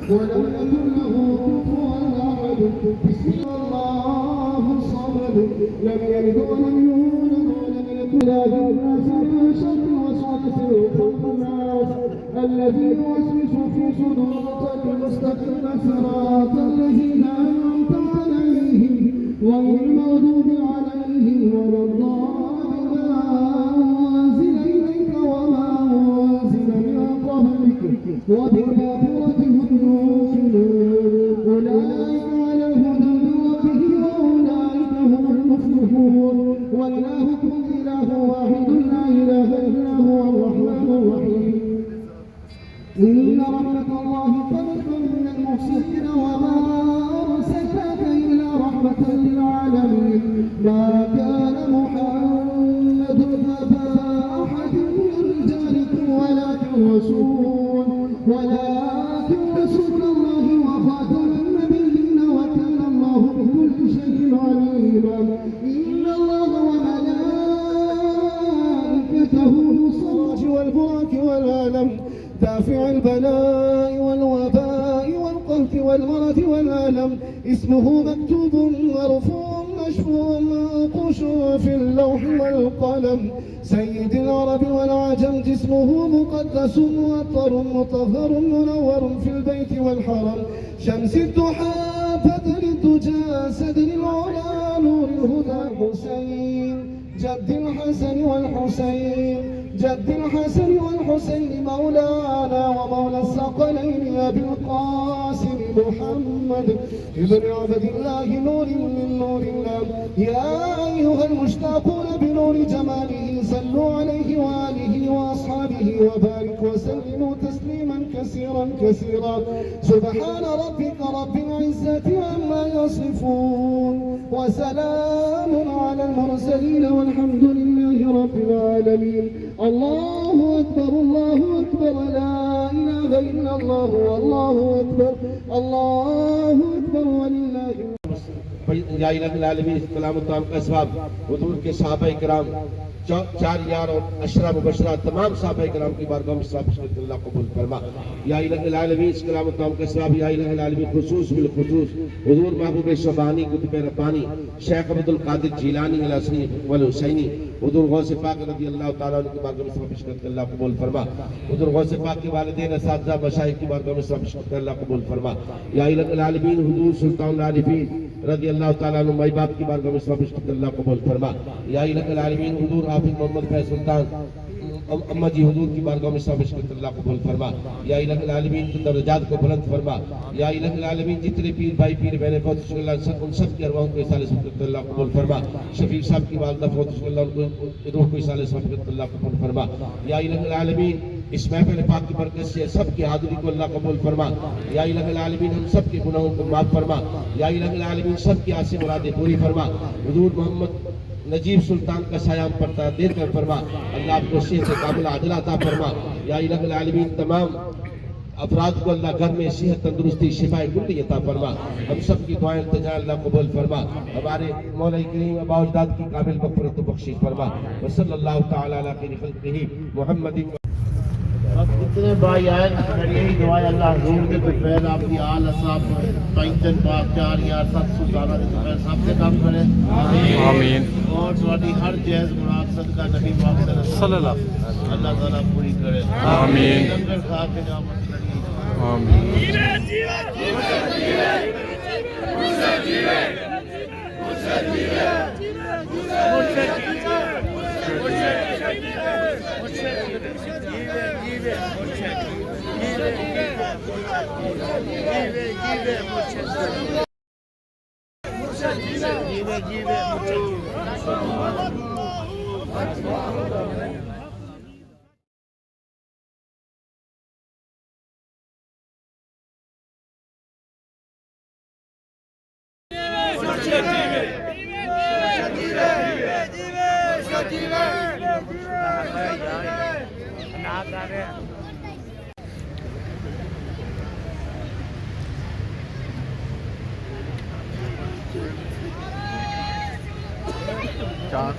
ولم يكن له كفوا أحد. بسم الله الصمد لم يلد ولم يولد ولم يكن له الناس من شر الوسواس الخناس الذي يوسوس في صدور المستقيم صراط الذين أنعمت عليهم غير المغضوب عليهم ولا الضالين. أنزل إليك وما أنزل من قبلك وبالآخرة هم يوقنون. أولئك على هدى من ربهم وأولئك هم المفلحون. وإلهكم إله واحد لا إله إلا هو الرحمن الرحيم. إن رحمة الله قريب من المحسنين وما أرسلناك إلا رحمة للعالمين. ما كان محمد أبا أحد من رجالكم ولكن رسول الله وخاتم النبيين وكان الله بكل شيء عليما. إن الله وملائكته بالصلاة والبركة والألم دافع البلاء والوباء والقهر والمرض والألم. اسمه مكتوب مرفوع مشفوع منقوش في اللوح والقلم. سيد العرب والعجم جسمه مقدس مؤطر مطهر منور في البيت والحرم. شمس الضحى بدر الدجى سدر العلا نور الهدى. حسين جد الحسن والحسين مولانا ومولى الثقلين أبي القاسم محمد ابن عبد الله نور من نور الله. يا أيها المشتاقون بنور جماله صلوا عليه وآله وأصحابه وبارك وسلموا تسليما كثيرا. سبحان ربك رب العزة عما يصفون وسلام على المرسلين والحمد لله رب العالمين. الله أكبر لا إله إلا الله والله أكبر ولله. या इलाही आलमीन सलाम तमाम का सवाब हुजूर के सहाबा इकराम चार यार और अशरा मुबशरा तमाम सहाबा इकराम की बारगाह में सवाब अल्लाह कबूल फरमा। या इलाही आलमीन सलाम तमाम का सवाब या इलाही आलमीन खुसूस बिल खुसूस हुजूर महबूब शबानी कुतुब रब्बानी शेख अब्दुल कादिर जिलानी अलहसनी वल हुसैनी हुजूर गौस पाक रज़ी अल्लाह तआला की बारगाह में सवाब अल्लाह कबूल फरमा। हुजूर गौस पाक के वालिदैन असातिज़ा मशाइख की बारगाह में सवाब अल्लाह कबूल फरमा। या इलाही आलमीन हुजूर सुल्तान आरिफीन रज़ी अल्लाह तआला अन्हु माई बाप की बारगाह में सवाब अल्लाह कबूल फरमा। या इलाही आलमीन हुजूर हाफिज मोहम्मद फैज़ सुल्तान अम्मा जी हुजूर की बारगाह में सवाब अल्लाह कबूल फरमा। या इलाही आलमीन के दर्जात को बुलंद फरमा। या इलाही आलमीन जितने पीर भाई पीर बहनें फौत उन सब की अरवाहों को इसाले सवाब अल्लाह कबूल फरमा। शफीक साहब की वालिदा फौत उनको रूह को इसाले सवाब अल्लाह कबूल फरमा। या इलाही आलमीन इस महफिल पाक की बरकत से सब की हाजिरी को अल्लाह कबूल फरमा। या इलाही आलमीन हम सब के गुनाहों को माफ फरमा। या इलाही आलमीन सब की आसे मुरादें पूरी फरमा। हुजूर मोहम्मद नजीब सुल्तान का साया पड़ता देर कर फरमा। अल्लाह आपको सेहत कामिल आदिला अता फरमा। या इलाही आलमीन तमाम अफराद को अल्लाह घर में सेहत तंदुरुस्ती शिफाए कुल्ली अता फरमा। हम सब की दुआएं इल्तिजा अल्लाह कबूल फरमा। हमारे मौला करीम अबा अजदाद की कामिल मग़फ़िरत व बख्शिश फरमा। व सल्लल्लाहु तआला अला खैरि खल्क़िही मुहम्मदिन। इतने भाई आए यही दुआ अल्लाह हजूर के तो फैल आपकी आल असाब पैंतन पाक चार यार 700 के फैल सबसे काम करे आमीन। और तुम्हारी हर जायज मुराद सदका नबी पाक सल्लल्लाहु अल्लाह ताला पूरी करे आमीन। लंगर खा के जामत करिए आमीन। जीवे जीवे जीवे जीवे चार